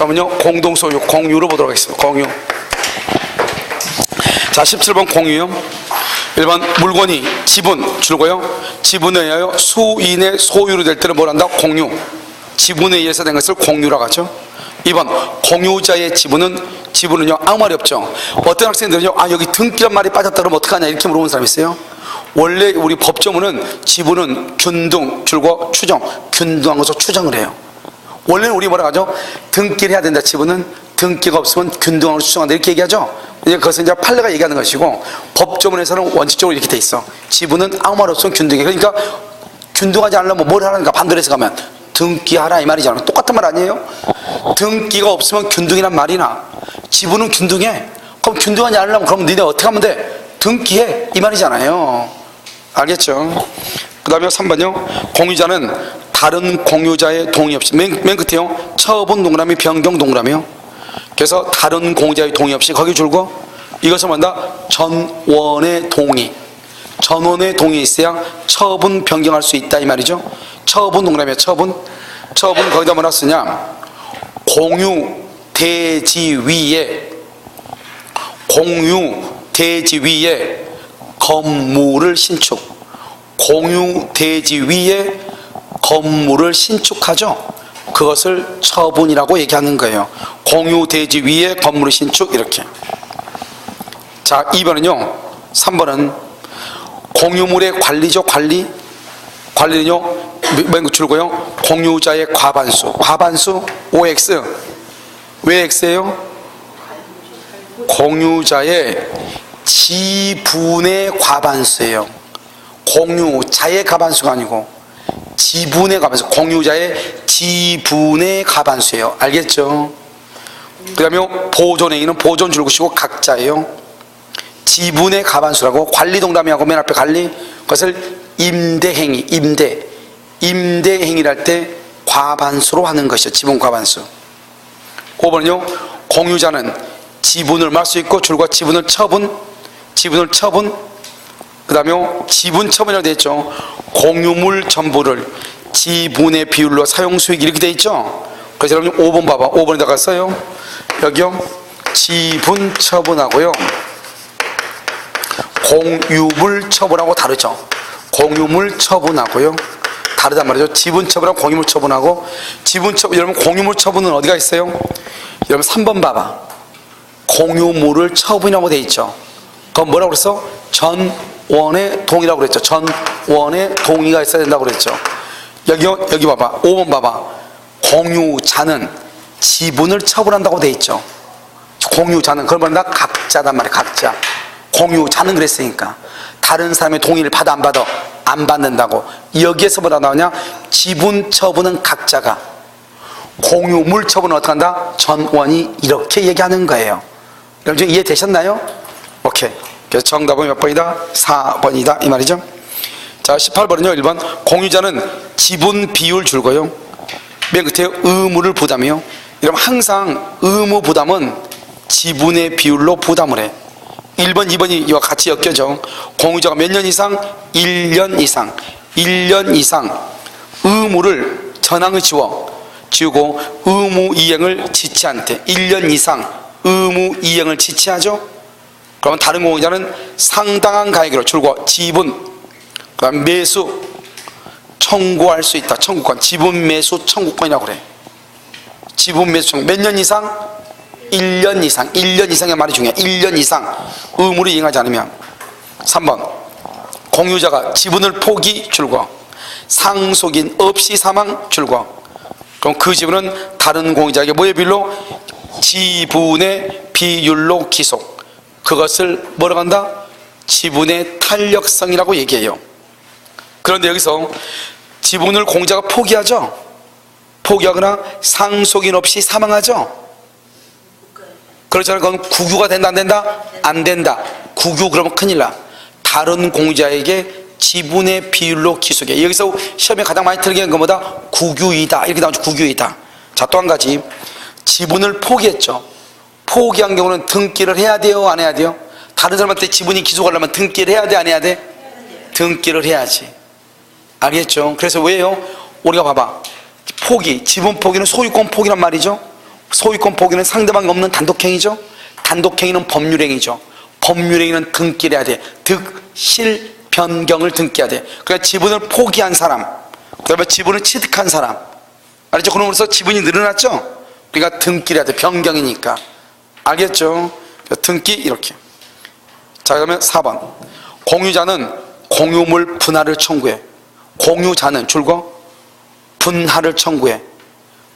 그러면요 공동소유, 공유로 보도록 하겠습니다. 공유. 자, 17번 공유요. 1번 물건이 지분 줄고요, 지분에 의하여 수인의 소유로 될 때는 뭘 한다? 공유. 지분에 의해서 된 것을 공유라고 하죠. 2번 공유자의 지분은요 아무 말이 없죠. 어떤 학생들은요 여기 등기란 말이 빠졌다 그러면 어떡하냐 이렇게 물어보는 사람이 있어요. 원래 우리 법조문은 지분은 균등 줄고 추정, 균등한 것으로 추정을 해요. 원래는 우리 뭐라 하죠? 등기를 해야 된다. 지분은 등기가 없으면 균등으로 추정한다 이렇게 얘기하죠. 이제 그것은 이제 판례가 얘기하는 것이고, 법조문에서는 원칙적으로 이렇게 돼 있어. 지분은 아무 말 없으면 균등해. 그러니까 균등하지 않으려면 뭘 하는가? 반대로 가면 등기하라 이 말이잖아. 똑같은 말 아니에요? 등기가 없으면 균등이란 말이나 지분은 균등해. 그럼 균등하지 않으려면 그럼 니네 어떻게 하면 돼? 등기해 이 말이잖아요. 알겠죠? 그 다음에 3번요. 공유자는 다른 공유자의 동의 없이, 맨 끝에요 처분 동그라미 변경 동그라미요. 그래서 다른 공유자의 동의 없이 거기 줄고, 이것을 뭐다? 전원의 동의. 전원의 동의 있어야 처분 변경할 수 있다 이 말이죠. 처분 동그라미에 처분 거기다 뭐라 쓰냐? 공유 대지 위에 건물을 신축. 공유 대지 위에 건물을 신축하죠. 그것을 처분이라고 얘기하는 거예요. 공유 대지 위에 건물을 신축 이렇게. 자, 2번은요 3번은 공유물의 관리죠. 관리는요 맨 줄고요 공유자의 과반수 OX. 왜 X예요? 공유자의 지분의 과반수예요. 공유자의 과반수가 아니고 지분의 과반수, 공유자의 지분의 과반수예요. 알겠죠? 그 다음에 보존행위는 보존 줄고 쉬고 각자예요. 지분의 과반수라고. 관리 동그라미하고 맨 앞에 관리, 그것을 임대행위, 임대행위를 할 때 과반수로 하는 것이죠. 지분 과반수. 5번은요 공유자는 지분을 말 수 있고 줄과 지분을 처분. 그 다음에 지분 처분이라고 되어 있죠. 공유물 전부를 지분의 비율로 사용수익 이렇게 되어 있죠. 그래서 여러분 5번 봐봐. 5번에다가 써요. 여기요 지분 처분하고요 공유물 처분하고 다르죠. 공유물 처분하고요 다르단 말이죠. 지분 처분하고 공유물 처분하고. 여러분 공유물 처분은 어디가 있어요? 여러분 3번 봐봐. 공유물을 처분이라고 되어 있죠. 그건 뭐라고 그랬어? 전원의 동의라고 그랬죠. 전원의 동의가 있어야 된다고 그랬죠. 여기 봐봐. 5번 봐봐. 공유자는 지분을 처분한다고 되어 있죠. 공유자는 그걸 뭐란다? 각자단 말이야. 각자. 공유자는 그랬으니까 다른 사람의 동의를 받아 안 받아? 안 받는다고. 여기에서 뭐라 나오냐? 지분 처분은 각자가, 공유물 처분은 어떻게 한다? 전원이 이렇게 얘기하는 거예요. 여러분 이해되셨나요? 오케이. 그래서 정답은 몇 번이다? 4번이다 이 말이죠. 자, 18번은요 1번 공유자는 지분 비율 줄고요 맨 끝에 의무를 부담해요. 여러분 항상 의무 부담은 지분의 비율로 부담을 해. 1번 2번이 이와 같이 엮여져. 공유자가 몇 년 이상? 1년 이상 의무를 전항을 지우고 의무 이행을 지치한 때 1년 이상 의무 이행을 지치하죠. 그러면 다른 공유자는 상당한 가액으로 줄고 지분, 그 다음 매수 청구할 수 있다. 청구권, 지분 매수 청구권이라고 그래. 지분 매수 청구. 몇 년 이상? 1년 이상의 말이 중요해. 1년 이상 의무를 이행하지 않으면. 3번 공유자가 지분을 포기 줄고 상속인 없이 사망 줄고. 그럼 그 지분은 다른 공유자에게 뭐의 비율로? 지분의 비율로 기속. 그것을 뭐라고 한다? 지분의 탄력성이라고 얘기해요. 그런데 여기서 지분을 공유자가 포기하죠. 포기하거나 상속인 없이 사망하죠. 그렇잖아요. 그건 국유가 된다 안 된다? 안 된다. 국유 그러면 큰일 나. 다른 공유자에게 지분의 비율로 기속해. 여기서 시험에 가장 많이 틀리게 한 것보다 국유이다 이렇게 나오죠. 국유이다. 자, 또 한 가지. 지분을 포기했죠. 포기한 경우는 등기를 해야 돼요 안 해야 돼요? 다른 사람한테 지분이 기속하려면 등기를 해야 돼 안 해야 돼? 등기를 해야지. 알겠죠? 그래서 왜요? 우리가 봐봐. 포기, 지분 포기는 소유권 포기란 말이죠. 소유권 포기는 상대방이 없는 단독행위죠. 단독행위는 법률행위죠. 법률행위는 등기를 해야 돼. 득실 변경을 등기해야 돼. 그러니까 지분을 포기한 사람, 그 다음에 지분을 취득한 사람, 알겠죠? 그러면서 지분이 늘어났죠. 그러니까 등기를 해야 돼. 변경이니까. 알겠죠? 등기 이렇게. 자, 그러면 4번 공유자는 공유물 분할을 청구해. 공유자는 줄거 분할을 청구해.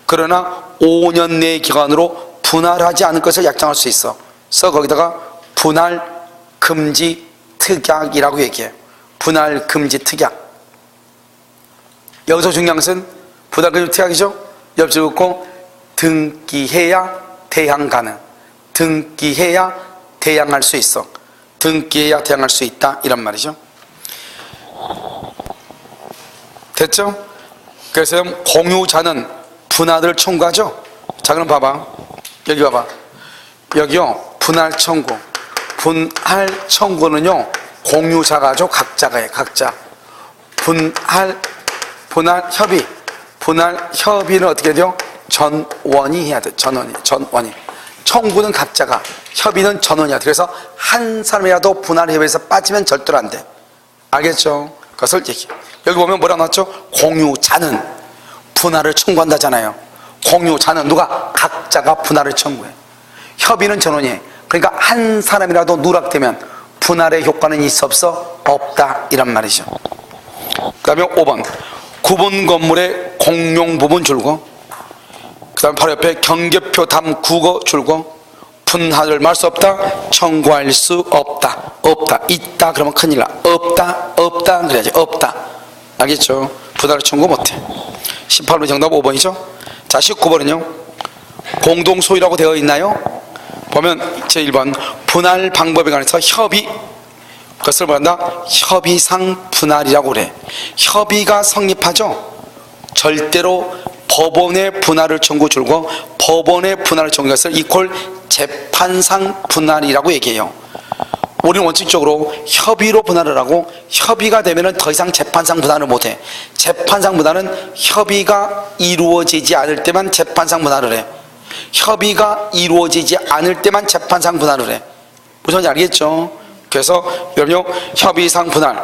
그러나 5년 내 기간으로 분할하지 않을 것을 약정할 수 있어. 그래서 거기다가 분할 금지 특약이라고 얘기해요. 분할 금지 특약. 여기서 중요한 것은 분할 금지 특약이죠. 옆줄 긋고 등기해야 대항 가능. 등기해야 대항할 수 있어. 등기해야 대항할 수 있다 이란 말이죠. 됐죠? 그래서 공유자는 분할을 청구하죠. 자, 그럼 봐봐. 여기 봐봐. 여기요. 분할 청구. 분할 청구는요. 공유자가죠. 각자가 해. 각자. 분할 협의. 분할 협의는 어떻게 돼요? 전원이 해야 돼. 전원이. 청구는 각자가, 협의는 전원이야. 그래서 한 사람이라도 분할 협의에서 빠지면 절대로 안 돼. 알겠죠? 그것을 얘기해. 여기 보면 뭐라 나왔죠? 공유자는 분할을 청구한다잖아요. 공유자는 누가? 각자가 분할을 청구해. 협의는 전원이. 그러니까 한 사람이라도 누락되면 분할의 효과는 있어 없어? 없다 이란 말이죠. 그 다음에 5번 구분 건물의 공용 부분 줄거, 그 다음에 바로 옆에 경계표 담 국어 줄거, 분할을 말 수 없다, 청구할 수 없다. 없다. 있다 그러면 큰일 나. 없다 그래야지. 없다. 알겠죠? 분할을 청구 못해. 18번 정답 5번이죠. 자, 19번은요 공동 소유라고 되어 있나요? 보면 제1번 분할 방법에 관해서 협의, 그것을 뭐란다? 협의상 분할이라고 그래. 협의가 성립하죠. 절대로 법원의 분할을 청구 줄고 법원의 분할을 청구한 것을 이퀄 재판상 분할이라고 얘기해요. 우리는 원칙적으로 협의로 분할을 하고, 협의가 되면은 더 이상 재판상 분할을 못해. 재판상 분할은 협의가 이루어지지 않을 때만 재판상 분할을 해. 협의가 이루어지지 않을 때만 재판상 분할을 해. 무슨 말인지 알겠죠? 그래서 여러분요, 협의상 분할,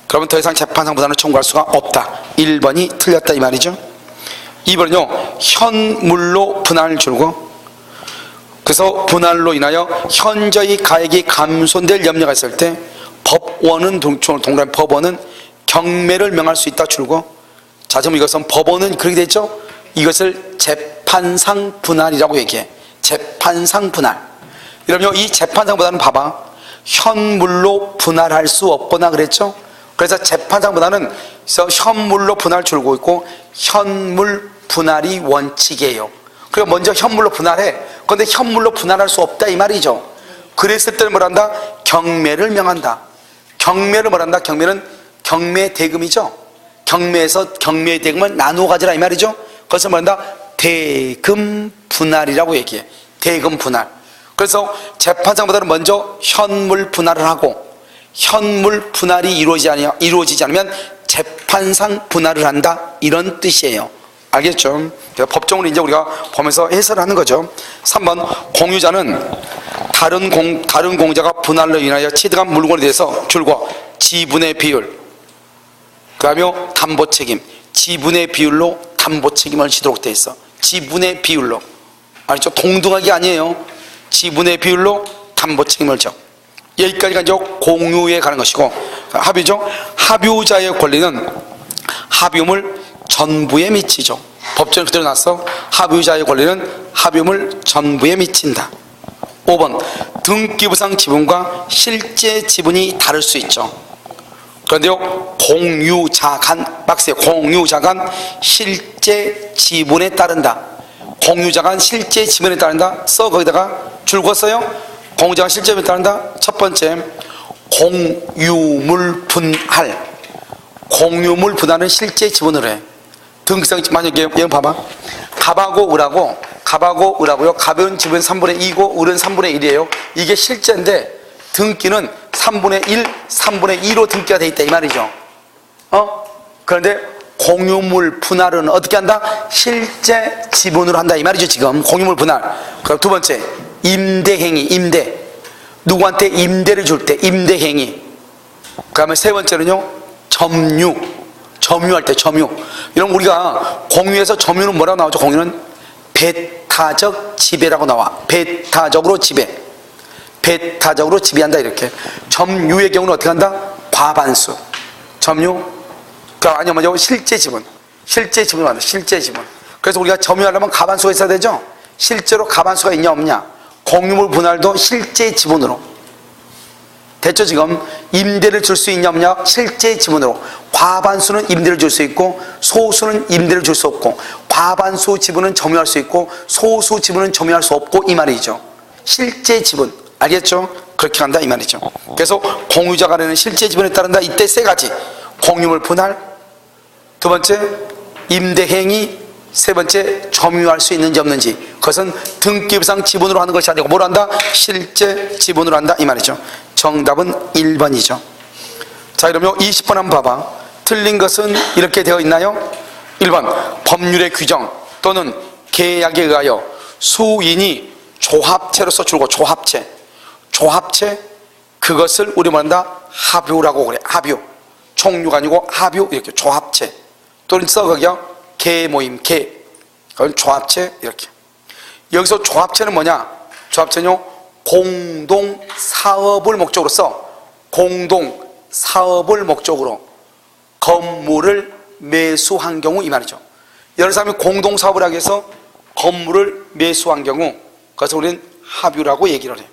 그러면 더 이상 재판상 분할을 청구할 수가 없다. 1번이 틀렸다 이 말이죠. 2번은요 현물로 분할 줄고, 그래서 분할로 인하여 현저히 가액이 감손될 염려가 있을 때 법원은 동그라미 법원은 경매를 명할 수 있다 줄고. 자, 지금 이것은 법원은 그렇게 됐죠. 이것을 재판상 분할이라고 얘기해. 재판상 분할. 여러분 이 재판상 분할은 봐봐. 현물로 분할할 수 없거나 그랬죠. 그래서 재판상 분할은 현물로 분할 줄고 있고 현물 분할이 원칙이에요. 그리고 먼저 현물로 분할해. 그런데 현물로 분할할 수 없다 이 말이죠. 그랬을 때는 뭐란다? 경매를 명한다. 경매를 뭐란다? 경매는 경매 대금이죠. 경매에서 경매 대금을 나누어 가지라 이 말이죠. 그것을 뭐란다? 대금 분할이라고 얘기해. 대금 분할. 그래서 재판상보다는 먼저 현물 분할을 하고, 현물 분할이 이루어지지 않으면 재판상 분할을 한다 이런 뜻이에요. 알겠죠? 법정으로 이제 우리가 보면서 해설을 하는 거죠. 3번 공유자는 다른 공자가 분할로 인하여 취득한 물건에 대해서 줄과 지분의 비율, 그 다음에 담보 책임, 지분의 비율로 담보 책임을 지도록 되어 있어. 지분의 비율로. 알죠? 동등하게 아니에요. 지분의 비율로 담보 책임을 져. 여기까지가 이제 공유에 가는 것이고, 합의죠. 합유자의 권리는 합유물 전부에 미치죠. 법정에 그대로 났어. 합유자의 권리는 합유물 전부에 미친다. 5번 등기부상 지분과 실제 지분이 다를 수 있죠. 그런데요 공유자 간, 박스에 공유자 간 실제 지분에 따른다. 공유자 간 실제 지분에 따른다. 써 거기다가 줄궜어요. 공유자 간 실제 지분에 따른다. 첫 번째 공유물 분할. 공유물 분할은 실제 지분을 해. 등기상 만약에 여기 봐봐. 갑하고 을하고요. 갑은 지분 3분의 2고 을은 3분의 1이에요. 이게 실제인데 등기는 3분의 1, 3분의 2로 등기가 돼 있다 이 말이죠. 그런데 공유물 분할은 어떻게 한다? 실제 지분으로 한다 이 말이죠. 지금 공유물 분할. 그럼 두 번째 임대행위, 임대. 누구한테 임대를 줄 때 임대행위. 그 다음에 세 번째는요 점유. 점유할 때 점유. 이런 우리가 공유에서 점유는 뭐라고 나오죠? 공유는 배타적 지배라고 나와. 배타적으로 지배. 배타적으로 지배한다 이렇게. 점유의 경우는 어떻게 한다? 과반수. 점유. 그러니까 아니면 실제 지분. 실제 지분을 한다. 실제 지분. 그래서 우리가 점유하려면 과반수가 있어야 되죠. 실제로 과반수가 있냐 없냐. 공유물 분할도 실제 지분으로. 됐죠? 지금 임대를 줄 수 있냐 없냐. 실제 지분으로. 과반수는 임대를 줄 수 있고 소수는 임대를 줄 수 없고, 과반수 지분은 점유할 수 있고 소수 지분은 점유할 수 없고 이 말이죠. 실제 지분. 알겠죠? 그렇게 한다 이 말이죠. 그래서 공유자 간에는 실제 지분에 따른다. 이때 세 가지. 공유물 분할, 두 번째 임대행위, 세 번째 점유할 수 있는지 없는지. 그것은 등기부상 지분으로 하는 것이 아니고 뭘 한다? 실제 지분으로 한다 이 말이죠. 정답은 1번이죠 자, 그러면 20번 한번 봐봐. 틀린 것은 이렇게 되어 있나요? 1번 법률의 규정 또는 계약에 의하여 수인이 조합체로서 줄고. 조합체. 조합체, 그것을 우리 뭐한다? 합유라고 그래. 합유. 총유가 아니고 합유. 이렇게 조합체. 또는 써 거기요 계모임, 계. 그건 조합체 이렇게. 여기서 조합체는 뭐냐? 조합체는요 공동사업을 목적으로 써. 공동사업을 목적으로 건물을 매수한 경우 이 말이죠. 여러 사람이 공동사업을 하기 위해서 건물을 매수한 경우, 그래서 우리는 합유라고 얘기를 해요.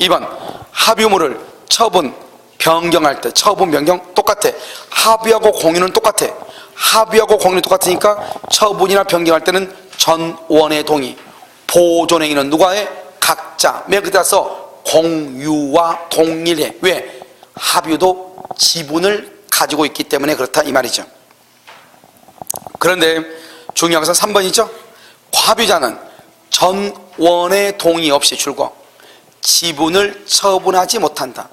2번 합유물을 처분, 변경할 때 처분, 변경 똑같아. 합유하고 공유는 똑같아. 합의하고 공유는 똑같으니까 처분이나 변경할 때는 전원의 동의, 보존행위는 누가 해? 각자. 맨 끝에 가서 공유와 동일해. 왜? 합유도 지분을 가지고 있기 때문에 그렇다 이 말이죠. 그런데 중요한 것은 3번이죠. 합유자는 전원의 동의 없이 줄거 지분을 처분하지 못한다.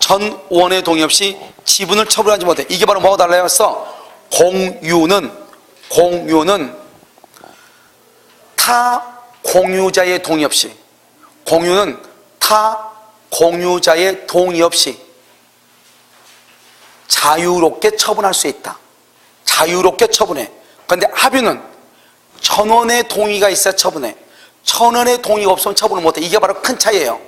전원의 동의 없이 지분을 처분하지 못해. 이게 바로 뭐가 달라요? 공유는 타 공유자의 동의 없이, 공유는 타 공유자의 동의 없이 자유롭게 처분할 수 있다. 자유롭게 처분해. 그런데 합유는 전원의 동의가 있어야 처분해. 전원의 동의가 없으면 처분을 못해. 이게 바로 큰 차이예요.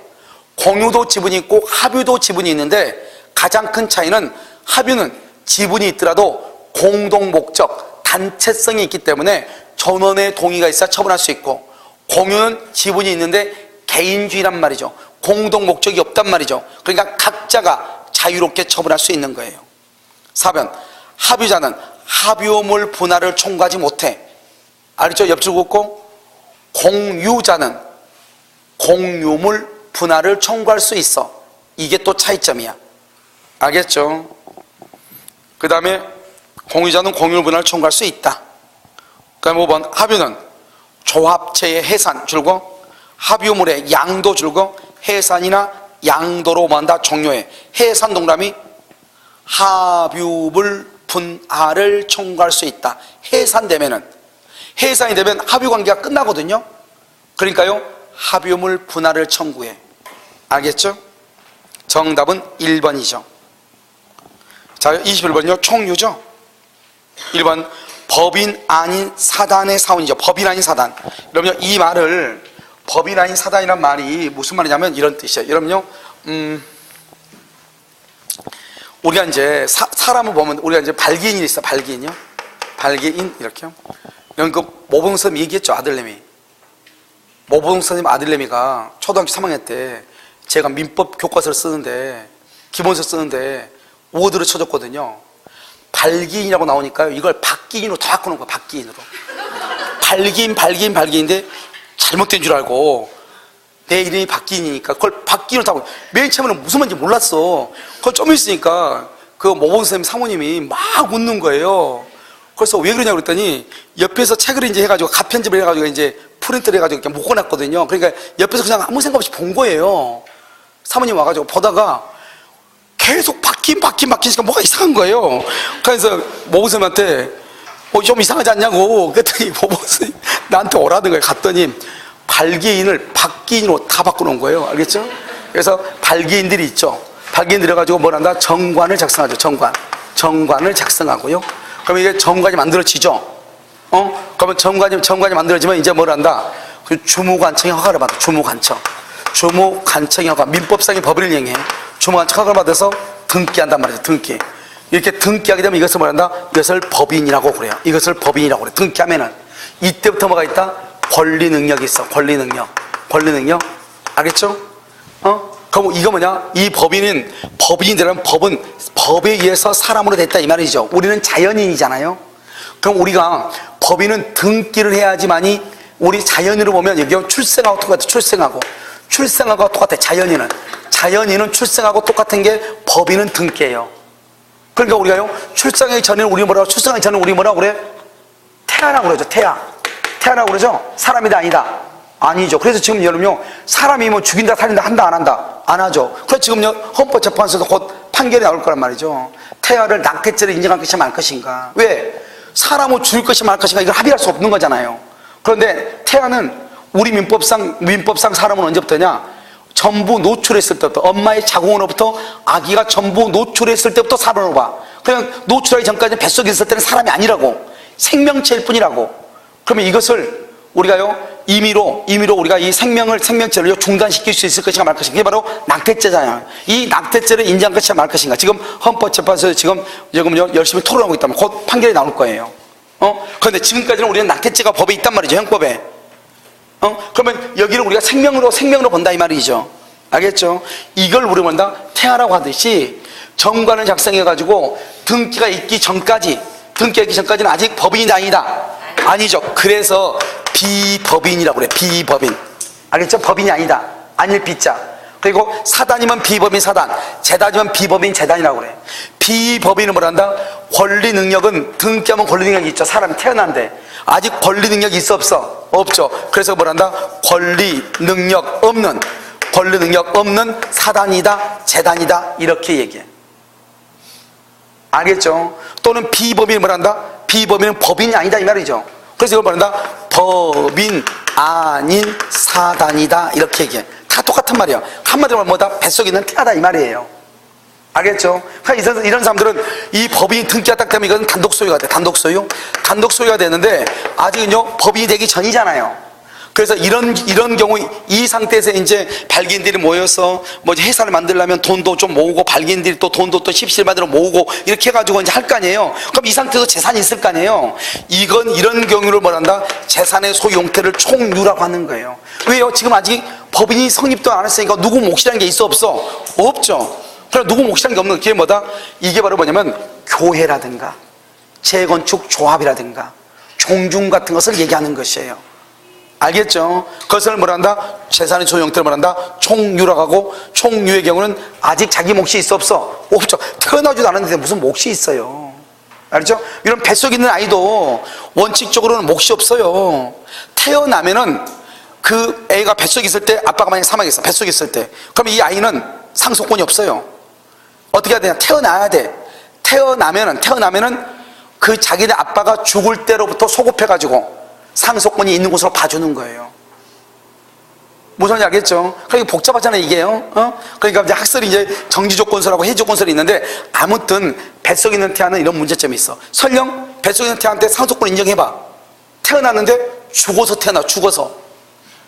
공유도 지분이 있고 합유도 지분이 있는데 가장 큰 차이는 합유는 지분이 있더라도 공동 목적, 단체성이 있기 때문에 전원의 동의가 있어야 처분할 수 있고, 공유는 지분이 있는데 개인주의란 말이죠. 공동 목적이 없단 말이죠. 그러니까 각자가 자유롭게 처분할 수 있는 거예요. 4번 합유자는 합유물 분할을 총괄하지 못해. 알죠? 옆줄 긋고. 공유자는 공유물 분할을 총괄할 수 있어. 이게 또 차이점이야. 알겠죠? 그 다음에 공유자는 공유물 분할을 총괄할 수 있다. 그 다음에 5번 합유는 조합체의 해산 줄고 합유물의 양도 줄고 해산이나 양도로 만다 종료해. 해산 동그라미 합유물 분할을 총괄할 수 있다. 해산되면은, 해산이 되면 합유관계가 끝나거든요. 그러니까요 합유물 분할을 청구해. 알겠죠? 정답은 1번이죠 자, 21번이요 총유죠. 1번 법인 아닌 사단의 사원이죠. 법인 아닌 사단. 여러분요 이 말을, 법인 아닌 사단이란 말이 무슨 말이냐면 이런 뜻이에요. 여러분요 우리가 이제 사람을 보면 우리가 이제 발기인이 있어. 발기인이요. 발기인 이렇게요. 여러분 그 모범 선생님 얘기했죠. 아들내미. 모범 선생님 아들내미가 초등학교 3학년 때 제가 민법 교과서를 쓰는데, 기본서 쓰는데 워드를 쳐줬거든요. 발기인이라고 나오니까요 이걸 박기인으로 다 바꾸는 거야. 박기인으로. 발기인인데 잘못된 줄 알고 내 이름이 박기인이니까 그걸 박기인으로 다 바꾸고, 맨 처음에는 무슨 말인지 몰랐어. 그걸 좀 있으니까 그 모범 선생님 사모님이 막 웃는 거예요. 그래서 왜 그러냐고 그랬더니 옆에서 책을 이제 해가지고 가편집을 해가지고 이제 프린트를 해가지고 이렇게 묶어놨거든요. 그러니까 옆에서 그냥 아무 생각 없이 본 거예요. 사모님 와가지고 보다가 계속 바뀐 시니까 뭐가 이상한 거예요. 그래서 모범 선생님한테 좀 이상하지 않냐고. 그랬더니 보보스님 나한테 오라는 거예요. 갔더니 발기인을 박기인으로 다 바꿔놓은 거예요. 알겠죠? 그래서 발기인들이 있죠. 발기인들이 가지고 뭘 한다? 정관을 작성하죠. 정관을 작성하고요. 그러면 이게 정관이 만들어지죠. 그러면 정관이 만들어지면 이제 뭘 한다? 그 주무관청의 허가를 받아. 주무관청의 허가. 민법상의 법을 이행해. 주무관청 허가를 받아서 등기한단 말이죠. 등기. 이렇게 등기하게 되면 이것을 뭐 한다? 이것을 법인이라고 그래요. 등기하면은 이때부터 뭐가 있다? 권리 능력이 있어. 권리 능력. 알겠죠? 그럼 이거 뭐냐? 이 법인이라는 법은 법에 의해서 사람으로 됐다 이 말이죠. 우리는 자연인이잖아요. 그럼 우리가 법인은 등기를 해야지만이, 우리 자연인으로 보면 여기 출생하고 똑같아. 출생하고 똑같아. 자연인은 출생하고 똑같은 게 법인은 등기예요. 그러니까 우리가요, 출생하기 전에는 우리 뭐라고 그래? 태아라고 그러죠. 태아라고 그러죠. 사람이다 아니다? 아니죠. 그래서 지금 여러분요, 사람이 뭐 죽인다 살린다 한다 안 한다? 안 하죠. 그래서 지금요, 헌법재판소에서 곧 판결이 나올 거란 말이죠. 태아를 낳겠죄를 인정할 것인가 말 것인가. 왜? 사람을 죽일 것인가 말 것인가, 이걸 합의할 수 없는 거잖아요. 그런데 태아는 우리 민법상 사람은 언제부터냐? 전부 노출했을 때부터, 엄마의 자궁으로부터 아기가 전부 노출했을 때부터 사람으로 봐. 그냥 노출하기 전까지 뱃속에 있을 때는 사람이 아니라고, 생명체일 뿐이라고. 그러면 이것을 우리가요, 임의로 우리가 이 생명체를 중단시킬 수 있을 것인가 말 것인가. 이게 바로 낙태죄잖아요. 이 낙태죄를 인정할 것인가 말 것인가. 지금 헌법재판소에서 지금요 열심히 토론하고 있다면 곧 판결이 나올 거예요. 그런데 지금까지는 우리는 낙태죄가 법에 있단 말이죠. 형법에. 그러면 여기를 우리가 생명으로 본다 이 말이죠. 알겠죠? 이걸 우리 뭔다? 태아라고 하듯이 정관을 작성해가지고 등기가 있기 전까지는 아직 법인이 아니다. 아니죠. 그래서 비법인이라고 그래. 비법인. 알겠죠? 법인이 아니다. 아닐 비자. 그리고 사단이면 비법인 사단, 재단이면 비법인 재단이라고 그래. 비법인은 뭐란다? 권리 능력은, 등기하면 권리 능력이 있죠. 사람이 태어난데 아직 권리 능력이 있어 없어? 없죠. 그래서 뭐란다? 권리 능력 없는 사단이다, 재단이다, 이렇게 얘기해. 알겠죠? 또는 비법인은 뭐란다? 비법인은 법인이 아니다 이 말이죠. 그래서 이걸 뭐란다? 법인 아닌 사단이다, 이렇게 얘기해. 다 똑같은 말이야. 한마디로 말하면 뭐다? 뱃속에 있는 태아다 이 말이에요. 알겠죠? 그러니까 이런 사람들은 이 법인이 등기가 딱 되면 이건 단독 소유가 돼. 단독 소유가 되는데 아직은요 법인이 되기 전이잖아요. 그래서 이런 경우, 이 상태에서 이제 발기인들이 모여서 뭐 회사를 만들려면 돈도 좀 모으고, 발기인들이 또 돈도 또 십시일반으로 모으고 이렇게 해가지고 이제 할 거 아니에요. 그럼 이 상태에서 재산이 있을 거 아니에요. 이런 경우를 뭐란다? 재산의 소유 형태를 총유라고 하는 거예요. 왜요? 지금 아직 법인이 성립도 안 했으니까 누구 몫이라는 게 있어 없어? 없죠. 그럼 누구 몫이라는 게 없는 게 뭐다? 이게 바로 뭐냐면 교회라든가 재건축 조합이라든가 종중 같은 것을 얘기하는 것이에요. 알겠죠? 그것을 뭐란다? 재산의 소유 형태를 뭐란다? 총유라고 하고, 총유의 경우는 아직 자기 몫이 있어 없어? 없죠. 태어나지도 않았는데 무슨 몫이 있어요. 알죠? 이런 뱃속에 있는 아이도 원칙적으로는 몫이 없어요. 태어나면은 그 애가 뱃속에 있을 때, 아빠가 만약에 사망했어, 뱃속에 있을 때, 그럼 이 아이는 상속권이 없어요. 어떻게 해야 되냐? 태어나야 돼. 태어나면은 그 자기네 아빠가 죽을 때로부터 소급해가지고 상속권이 있는 곳으로 봐주는 거예요. 무슨 말인지 알겠죠? 그러니까 복잡하잖아요, 이게요. 그러니까 이제 학설이 이제 정지조건설하고 해지조건설이 있는데, 아무튼 뱃속에 있는 태아는 이런 문제점이 있어. 설령 뱃속에 있는 태아한테 상속권 인정해봐. 태어났는데 죽어서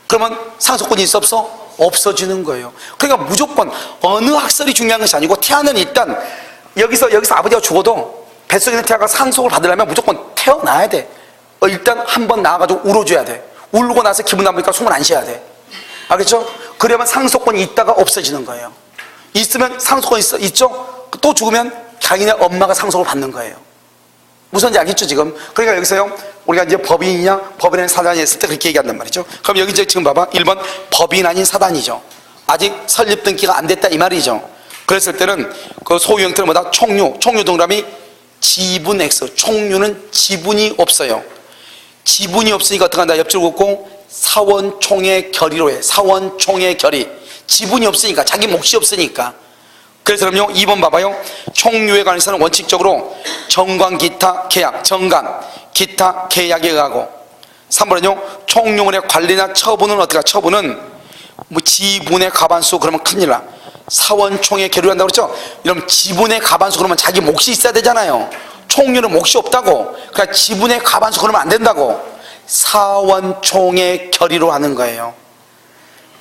그러면 상속권이 있어 없어? 없어지는 거예요. 그러니까 무조건 어느 학설이 중요한 것이 아니고, 태아는 일단 여기서 아버지가 죽어도 뱃속에 있는 태아가 상속을 받으려면 무조건 태어나야 돼. 일단 한번 나와가지고 울어줘야 돼. 울고 나서 기분 나쁘니까 숨을 안 쉬어야 돼. 알겠죠? 그러면 상속권이 있다가 없어지는 거예요. 있으면 상속권이 있죠? 또 죽으면 자기네 엄마가 상속을 받는 거예요. 무슨지 알겠죠 지금? 그러니까 여기서요, 우리가 이제 법인이냐 법인 아닌 사단이 했을 때 그렇게 얘기한단 말이죠. 그럼 여기 이제 지금 봐봐. 1번 법인 아닌 사단이죠. 아직 설립 등기가 안 됐다 이 말이죠. 그랬을 때는 그 소유 형태는 뭐다? 총유 동그라미 지분 X. 총유는 지분이 없어요. 지분이 없으니까 어떻게 한다? 옆줄 긋고 사원총의 결의로 해. 사원총의 결의. 지분이 없으니까, 자기 몫이 없으니까. 그래서 그럼요 2번 봐봐요. 총유에 관해서는 원칙적으로 정관 기타 계약, 정관 기타 계약에 의하고. 3번은요 총유물의 관리나 처분은 어떻게? 처분은 뭐 지분의 과반수 그러면 큰일 나. 사원총에 계류한다고 그랬죠. 이러면 지분의 과반수 그러면 자기 몫이 있어야 되잖아요. 총유는 몫이 없다고. 그러니까 지분의 과반수 그러면 안 된다고. 사원총의 결의로 하는 거예요.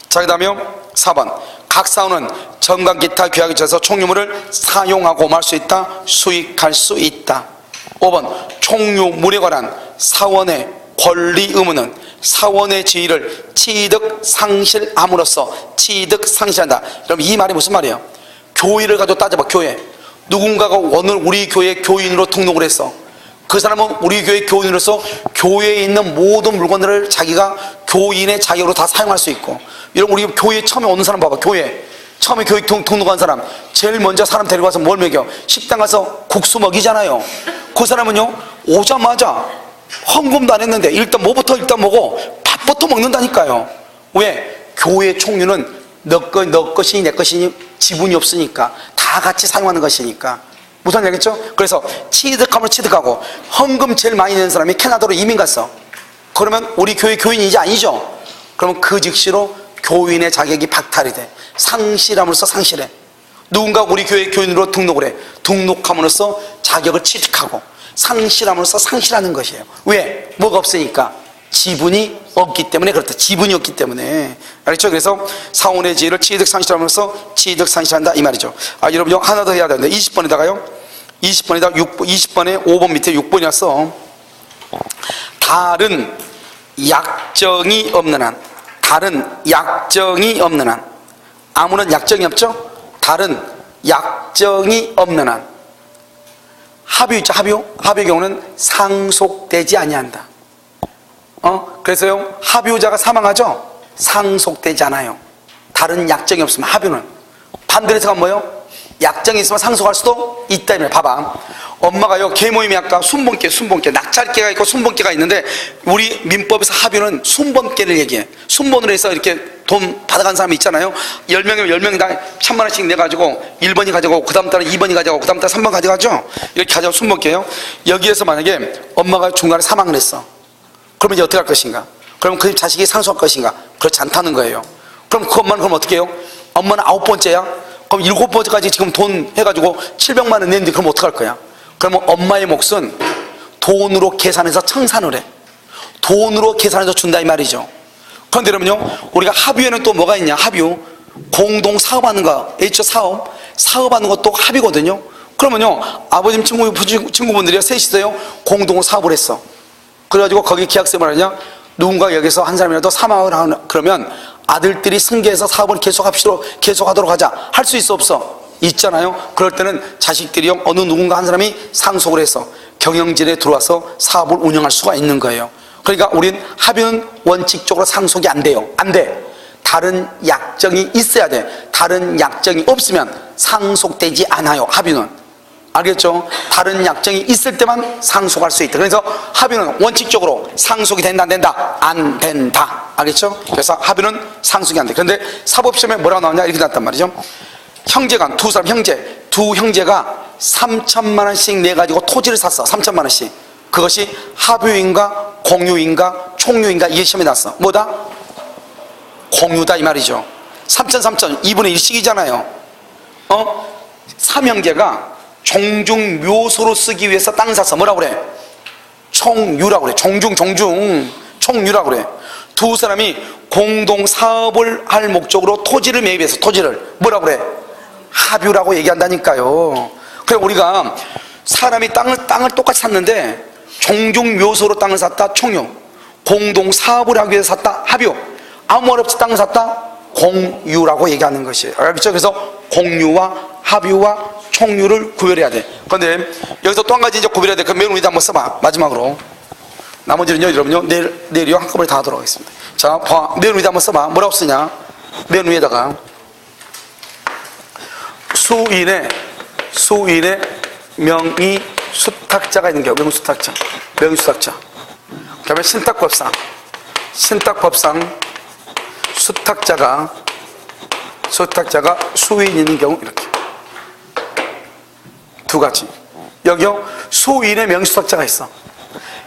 자, 그 다음에 4번 각 사원은 정관 기타 규약에 따라서 총유물을 사용하고 말 수 있다, 수익할 수 있다. 5번 총유물에 관한 사원의 권리 의무는 사원의 지위를 취득 상실함으로써 취득 상실한다. 그럼 이 말이 무슨 말이에요? 교회를 가지고 따져봐. 교회 누군가가 오늘 우리 교회 교인으로 등록을 했어. 그 사람은 우리 교회 교인으로서 교회에 있는 모든 물건들을 자기가 교인의 자격으로 다 사용할 수 있고. 이런 우리 교회에 처음에 오는 사람 봐봐. 교회 처음에 교회 등록한 사람 제일 먼저 사람 데리고 와서 뭘 먹여? 식당 가서 국수 먹이잖아요. 그 사람은요 오자마자 헌금도 안 했는데 일단 뭐부터 일단 먹어? 밥부터 먹는다니까요. 왜? 교회 총유는 너 것이니 내 것이니 지분이 없으니까 다 같이 사용하는 것이니까. 무슨 얘기겠죠? 그래서 취득하면 취득하고. 헌금 제일 많이 내는 사람이 캐나다로 이민 갔어. 그러면 우리 교회 교인이 이제 아니죠. 그러면 그 즉시로 교인의 자격이 박탈이 돼. 상실함으로써 상실해. 누군가 우리 교회 교인으로 등록을 해. 등록함으로써 자격을 취득하고 상실함으로써 상실하는 것이에요. 왜? 뭐가 없으니까? 지분이 없기 때문에 그렇다. 지분이 없기 때문에. 알겠죠? 그래서 사원의 지위를 취득 상실함으로써 취득 상실한다 이 말이죠. 여러분 하나 더 해야 되는데 20번에다가요 20번에 5번 밑에 6번이 왔어. 다른 약정이 없는 한, 다른 약정이 없는 한, 아무런 약정이 없죠? 다른 약정이 없는 한. 합의 있죠? 합의 경우는 상속되지 아니한다. 그래서요 합의자가 사망하죠? 상속되지 않아요. 다른 약정이 없으면. 합의는 반대로 해석하면 뭐예요? 약정이 있으면 상속할 수도 있다. 봐봐. 엄마가요 계모임이 아까 순번께 낙찰계가 있고 순번계가 있는데 우리 민법에서 합의는 순번계를 얘기해. 순번으로 해서 이렇게 돈 받아간 사람이 있잖아요. 10명이면 10명이 다 1000만 원씩 내가지고 1번이 가져가고 그 다음 달에 2번이 가져가고 그 다음 달에 3번 가져가죠. 이렇게 가져가고 순번계예요. 여기에서 만약에 엄마가 중간에 사망을 했어. 그러면 이제 어떻게 할 것인가? 그럼 그 자식이 상속할 것인가? 그렇지 않다는 거예요. 그럼 그 엄마는 그럼 어떻게 해요? 엄마는 9번째야? 그럼 7번째까지 지금 돈 해가지고 700만 원 냈는데 그럼 어떡할 거야? 그러면 엄마의 몫은 돈으로 계산해서 청산을 해. 돈으로 계산해서 준다 이 말이죠. 그런데 여러분요 우리가 합의에는 또 뭐가 있냐? 합의 공동 사업하는 거 H 사업하는 것도 합의거든요. 그러면요 아버님 친구분들이 셋이서요 공동 사업을 했어. 그래가지고 거기 계약서에 하냐? 누군가 여기서 한 사람이라도 사망을 하는 그러면 아들들이 승계해서 사업을 계속하도록 하자. 할 수 있어 없어? 있잖아요. 그럴 때는 자식들이요 어느 누군가 한 사람이 상속을 해서 경영진에 들어와서 사업을 운영할 수가 있는 거예요. 그러니까 우린 합의는 원칙적으로 상속이 안 돼요. 안 돼. 다른 약정이 있어야 돼. 다른 약정이 없으면 상속되지 않아요. 합의는. 알겠죠? 다른 약정이 있을 때만 상속할 수 있다. 그래서 합의는 원칙적으로 상속이 된다 안 된다? 안 된다. 알겠죠? 그래서 합의는 상속이 안 돼. 그런데 사법시험에 뭐라고 나오냐? 이렇게 나왔단 말이죠. 형제간 두 사람 두 형제가 3천만 원씩 내가지고 토지를 샀어. 3천만 원씩. 그것이 합유인가 공유인가 총유인가 이게 시험에 났어. 뭐다? 공유다 이 말이죠. 3천 2분의 1씩이잖아요. 3형제가 종중 묘소로 쓰기 위해서 땅 샀어. 뭐라고 그래? 총유라고 그래. 총유라고 그래. 두 사람이 공동 사업을 할 목적으로 토지를 매입해서 토지를 뭐라고 그래? 합유라고 얘기한다니까요. 그래 우리가 사람이 땅을 똑같이 샀는데 종중 묘소로 땅을 샀다 총유, 공동 사업을 하기 위해서 샀다 합유, 아무 말 없이 땅을 샀다 공유라고 얘기하는 것이에요. 알겠죠? 그래서 공유와 합유와 총유를 구별해야 돼. 그런데 여기서 또 한 가지 이제 구별해야 돼. 그 맨 위에다 한번 써봐. 마지막으로. 나머지는요, 여러분요, 내일이요 한꺼번에 다 하도록 하겠습니다. 자, 봐. 맨 위에다 한번 써봐. 뭐라고 쓰냐? 맨 위에다가 수인의 명의 수탁자가 있는 게 명수탁자. 그 다음에 신탁법상 수탁자가 수인이 있는 경우 이렇게 두 가지. 여기요, 소인의 명수탁자가 있어.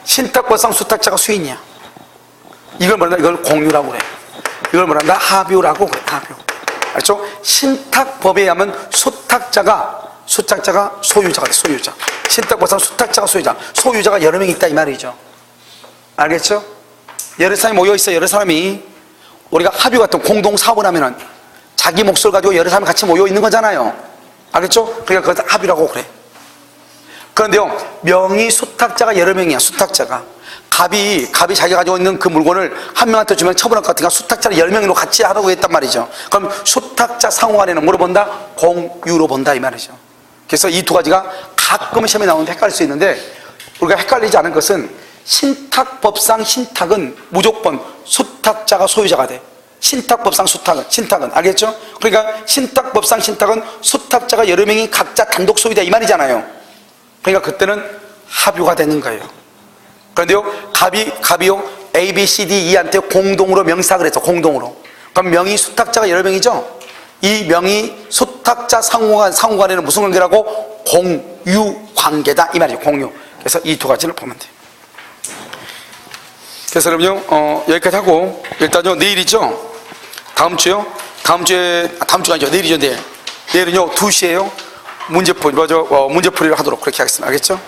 신탁법상 수탁자가 수인이야. 이걸 뭐란다? 이걸 공유라고 그래. 이걸 뭐란다? 합유라고 그래. 합유. 알죠? 신탁법에 의하면 수탁자가 소유자가 돼. 소유자. 신탁법상 수탁자가 소유자. 소유자가 여러 명 있다 이 말이죠. 알겠죠? 여러 사람이 모여 있어. 여러 사람이 우리가 합유 같은 공동 사업을 하면은 자기 몫을 가지고 여러 사람이 같이 모여 있는 거잖아요. 알겠죠? 그러니까 그것을 합유라고 그래. 그런데요, 명의 수탁자가 여러 명이야. 수탁자가 갑이 자기가 가지고 있는 그 물건을 한 명한테 주면 처분할 것 같으니까 수탁자를 10명으로 같이 하라고 했단 말이죠. 그럼 수탁자 상호 간에는 뭐로 본다? 공유로 본다 이 말이죠. 그래서 이 두 가지가 가끔 시험에 나오는데 헷갈릴 수 있는데, 우리가 헷갈리지 않은 것은 신탁법상 신탁은 무조건 수탁자가 소유자가 돼. 신탁법상 신탁은 알겠죠? 그러니까 신탁법상 신탁은 수탁자가 여러 명이 각자 단독 소유다 이 말이잖아요. 그러니까 그때는 합유가 되는 거예요. 그런데요, 갑이요 A, B, C, D, E한테 공동으로 명사를 했어. 공동으로. 그럼 명의 수탁자가 여러 명이죠. 이 명의 수탁자 상호간에는 무슨 관계라고? 공유 관계다 이 말이죠. 공유. 그래서 이 두 가지를 보면 돼요. 그래서 여러분요, 여기까지 하고 일단요, 내일이죠. 다음 주가 아니죠. 내일이죠. 내일은요 2시에요 문제풀이를 하도록 그렇게 하겠습니다. 알겠죠?